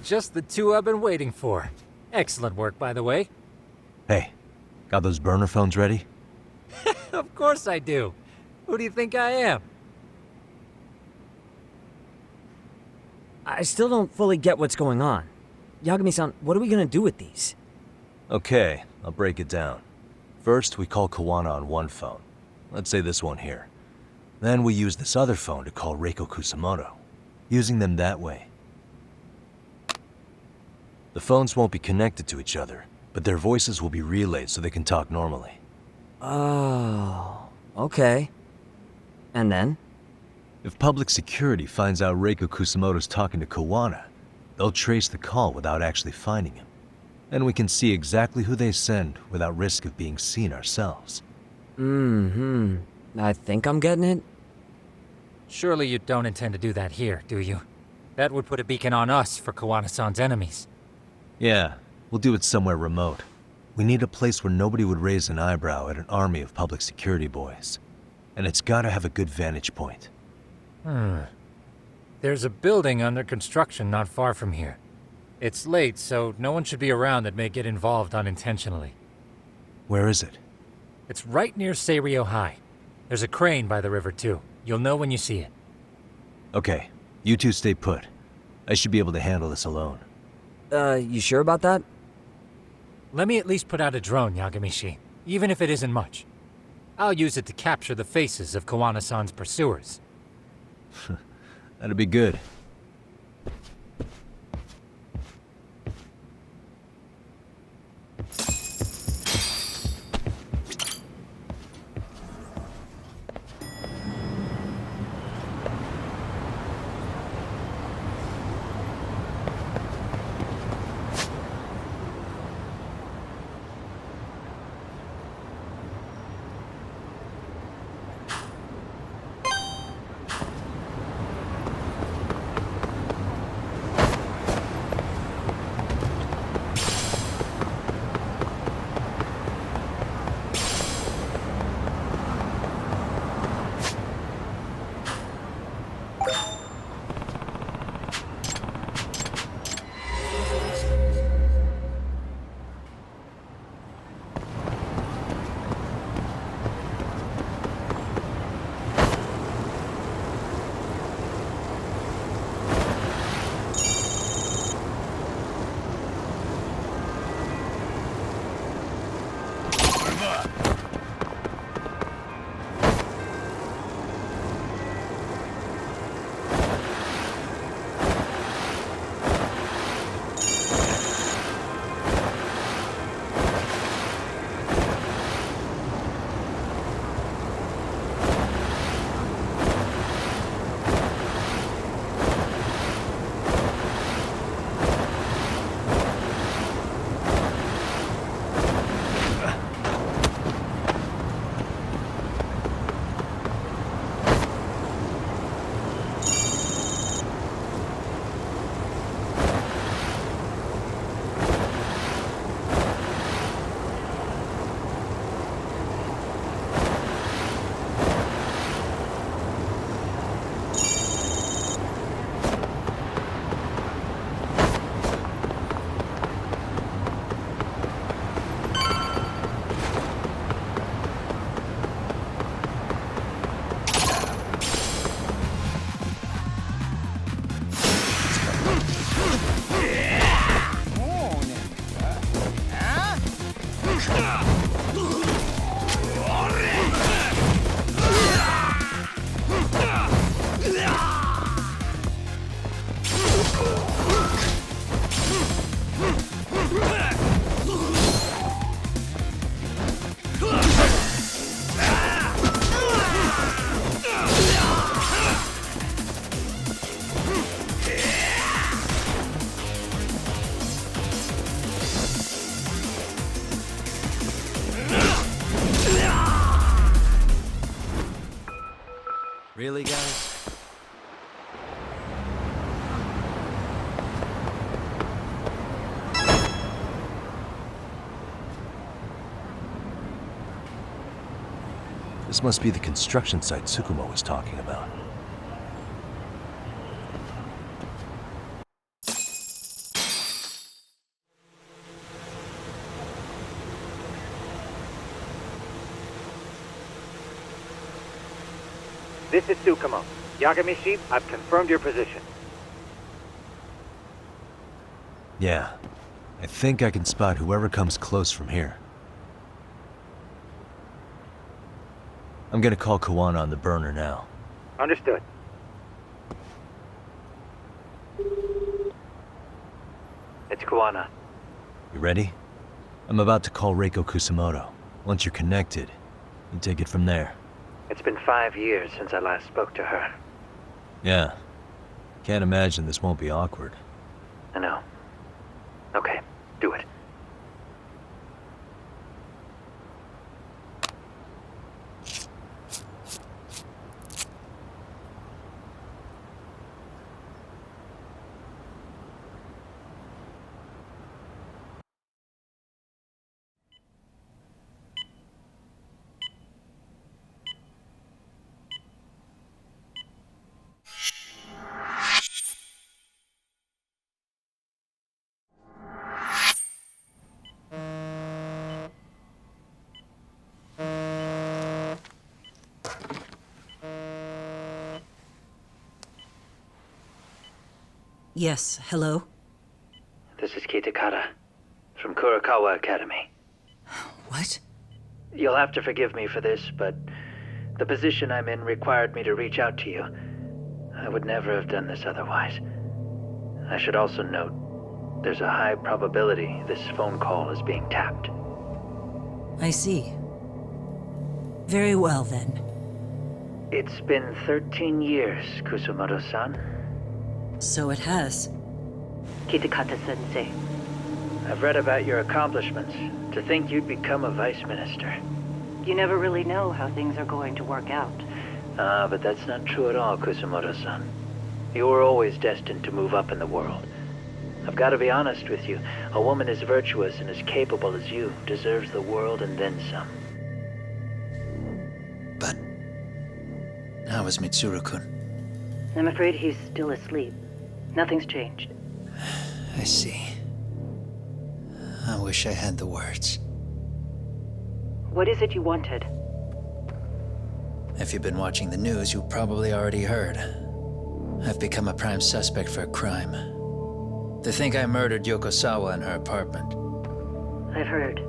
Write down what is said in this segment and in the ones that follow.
Just the two I've been waiting for. Excellent work, by the way. Hey, got those burner phones ready? Of course I do. Who do you think I am? I still don't fully get what's going on. Yagami-san, what are we gonna do with these? Okay, I'll break it down. First, we call Kawana on one phone. Let's say this one here. Then we use this other phone to call Reiko Kusamoto, using them that way. The phones won't be connected to each other, but their voices will be relayed so they can talk normally. Oh, okay. And then? If public security finds out Reiko Kusamoto's talking to Kawana, they'll trace the call without actually finding him. And we can see exactly who they send without risk of being seen ourselves. I think I'm getting it. Surely you don't intend to do that here, do you? That would put a beacon on us for Kawana-san's enemies. Yeah, we'll do it somewhere remote. We need a place where nobody would raise an eyebrow at an army of public security boys. And it's gotta have a good vantage point. There's a building under construction not far from here. It's late, so no one should be around that may get involved unintentionally. Where is it? It's right near Seirio High. There's a crane by the river, too. You'll know when you see it. Okay, you two stay put. I should be able to handle this alone. You sure about that? Let me at least put out a drone, Yagamishi, even if it isn't much. I'll use it to capture the faces of Kawana-san's pursuers. That'd be good. Really, guys? This must be the construction site Tsukumo was talking about. This is Tsukumo. Yagamishi, I've confirmed your position. Yeah. I think I can spot whoever comes close from here. I'm gonna call Kawana on the burner now. Understood. It's Kawana. You ready? I'm about to call Reiko Kusamoto. Once you're connected, you take it from there. It's been 5 years since I last spoke to her. Yeah. Can't imagine this won't be awkward. I know. Okay, do it. Yes, hello? This is Kitakata, from Kurakawa Academy. What? You'll have to forgive me for this, but the position I'm in required me to reach out to you. I would never have done this otherwise. I should also note, there's a high probability this phone call is being tapped. I see. Very well, then. It's been 13 years, Kusumoto-san. So it has. Kitakata-sensei. I've read about your accomplishments. To think you'd become a vice minister. You never really know how things are going to work out. But that's not true at all, Kusumoto-san. You were always destined to move up in the world. I've got to be honest with you. A woman as virtuous and as capable as you deserves the world and then some. But how is Mitsuru-kun? I'm afraid he's still asleep. Nothing's changed. I see. I wish I had the words. What is it you wanted? If you've been watching the news, you probably already heard. I've become a prime suspect for a crime. They think I murdered Yokosawa in her apartment. I've heard.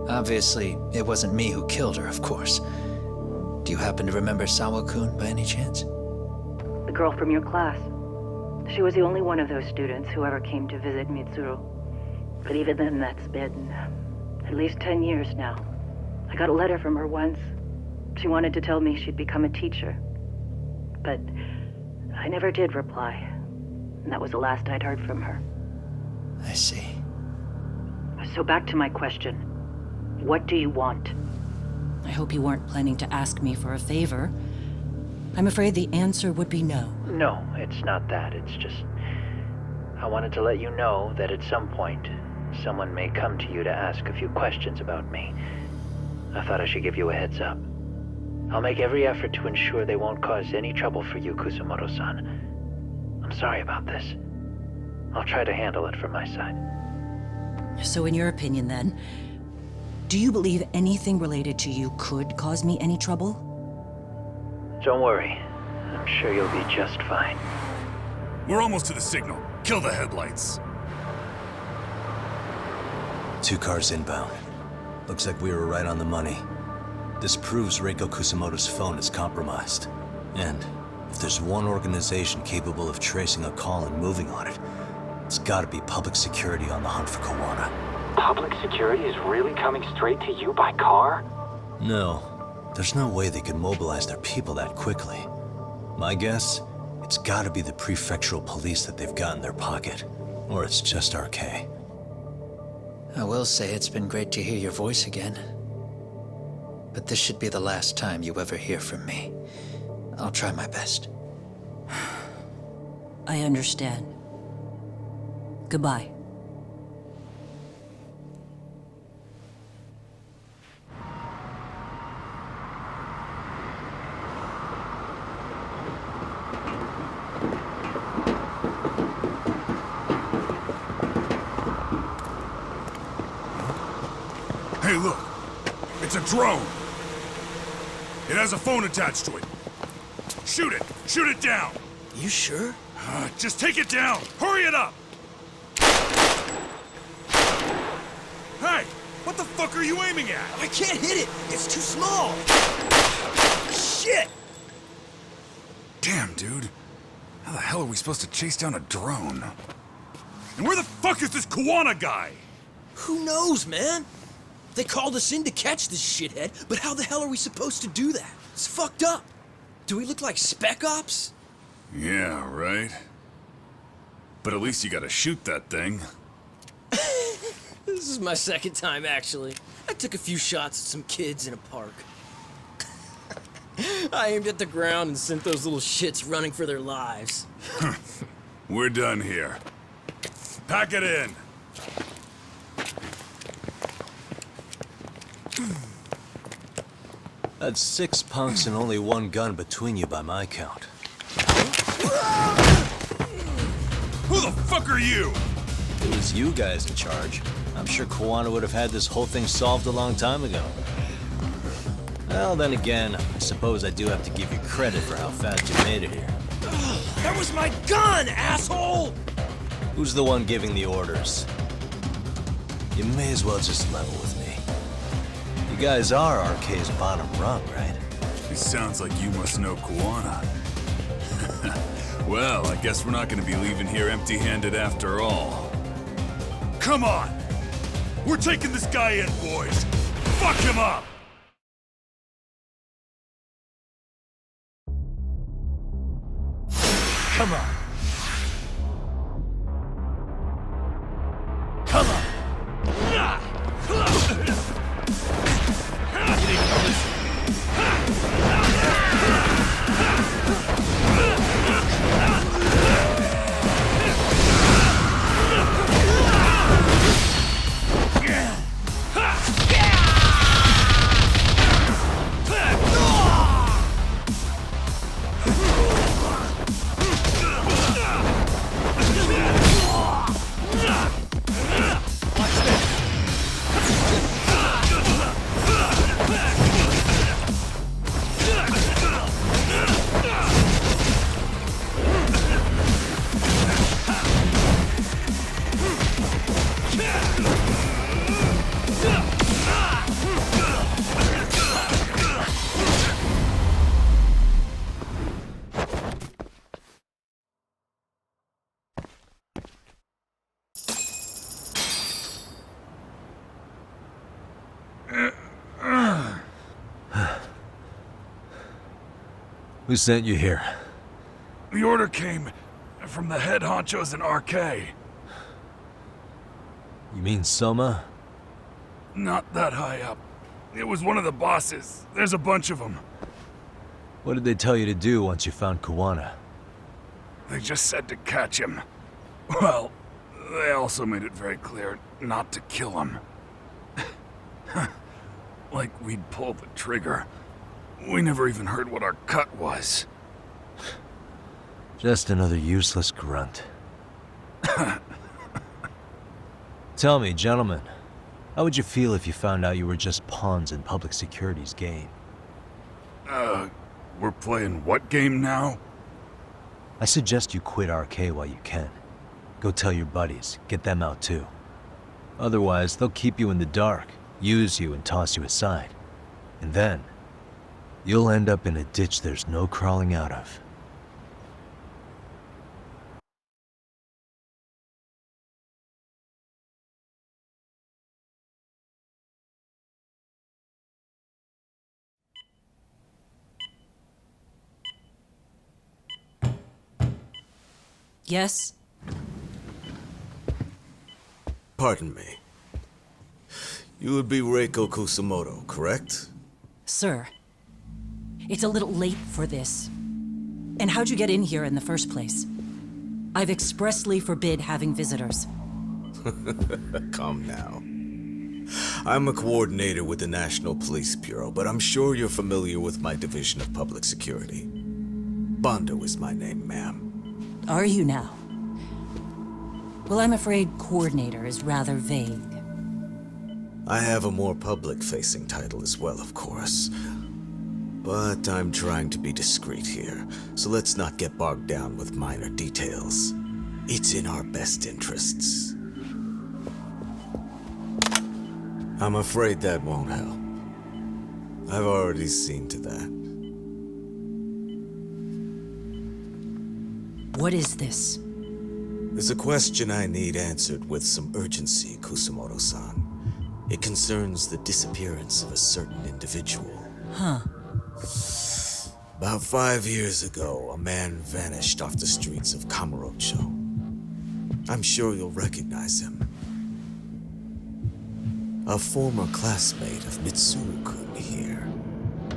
Obviously, it wasn't me who killed her, of course. Do you happen to remember Sawa-kun by any chance? The girl from your class. She was the only one of those students who ever came to visit Mitsuru. But even then, that's been at least 10 years now. I got a letter from her once. She wanted to tell me she'd become a teacher. But I never did reply. And that was the last I'd heard from her. I see. So back to my question. What do you want? I hope you weren't planning to ask me for a favor. I'm afraid the answer would be no. No, it's not that. It's just... I wanted to let you know that at some point, someone may come to you to ask a few questions about me. I thought I should give you a heads up. I'll make every effort to ensure they won't cause any trouble for you, Kusumoto-san. I'm sorry about this. I'll try to handle it from my side. So in your opinion, then, do you believe anything related to you could cause me any trouble? Don't worry. I'm sure you'll be just fine. We're almost to the signal. Kill the headlights. 2 cars inbound. Looks like we were right on the money. This proves Reiko Kusamoto's phone is compromised. And if there's one organization capable of tracing a call and moving on it, it's gotta be public security on the hunt for Kawana. Public security is really coming straight to you by car? No. There's no way they could mobilize their people that quickly. My guess, it's gotta be the prefectural police that they've got in their pocket. Or it's just RK. I will say it's been great to hear your voice again. But this should be the last time you ever hear from me. I'll try my best. I understand. Goodbye. Hey, look. It's a drone. It has a phone attached to it. Shoot it! Shoot it down! You sure? Just take it down! Hurry it up! Hey! What the fuck are you aiming at? I can't hit it! It's too small! Shit! Damn, dude. How the hell are we supposed to chase down a drone? And where the fuck is this Kuwana guy? Who knows, man? They called us in to catch this shithead, but how the hell are we supposed to do that? It's fucked up. Do we look like Spec Ops? Yeah, right. But at least you gotta shoot that thing. This is my second time, actually. I took a few shots at some kids in a park. I aimed at the ground and sent those little shits running for their lives. We're done here. Pack it in. That's 6 punks and only 1 gun between you by my count. Who the fuck are you? If it was you guys in charge, I'm sure Kuwana would have had this whole thing solved a long time ago. Well, then again, I suppose I do have to give you credit for how fast you made it here. That was my gun, asshole! Who's the one giving the orders? You may as well just level with me. You guys are RK's bottom rung, right? It sounds like you must know Kuwana. Well, I guess we're not gonna be leaving here empty-handed after all. Come on! We're taking this guy in, boys! Fuck him up! Come on. Come on. Who sent you here? The order came from the head honchos in RK. You mean Soma? Not that high up. It was one of the bosses. There's a bunch of them. What did they tell you to do once you found Kuwana? They just said to catch him. Well, they also made it very clear not to kill him. Like we'd pull the trigger. We never even heard what our cut was. Just another useless grunt. Tell me, gentlemen, how would you feel if you found out you were just pawns in public security's game? We're playing what game now? I suggest you quit RK while you can. Go tell your buddies, get them out too. Otherwise, they'll keep you in the dark, use you and toss you aside. And then, you'll end up in a ditch there's no crawling out of. Yes? Pardon me. You would be Reiko Kusamoto, correct? Sir. It's a little late for this. And how'd you get in here in the first place? I've expressly forbid having visitors. Come now. I'm a coordinator with the National Police Bureau, but I'm sure you're familiar with my Division of Public Security. Bondo is my name, ma'am. Are you now? Well, I'm afraid coordinator is rather vague. I have a more public-facing title as well, of course. But I'm trying to be discreet here, so let's not get bogged down with minor details. It's in our best interests. I'm afraid that won't help. I've already seen to that. What is this? There's a question I need answered with some urgency, Kusumoto-san. It concerns the disappearance of a certain individual. Huh. About 5 years ago, a man vanished off the streets of Kamurocho. I'm sure you'll recognize him. A former classmate of Mitsuru-kun here,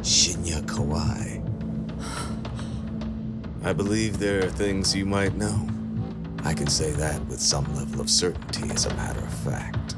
Shinya Kawai. I believe there are things you might know. I can say that with some level of certainty, as a matter of fact.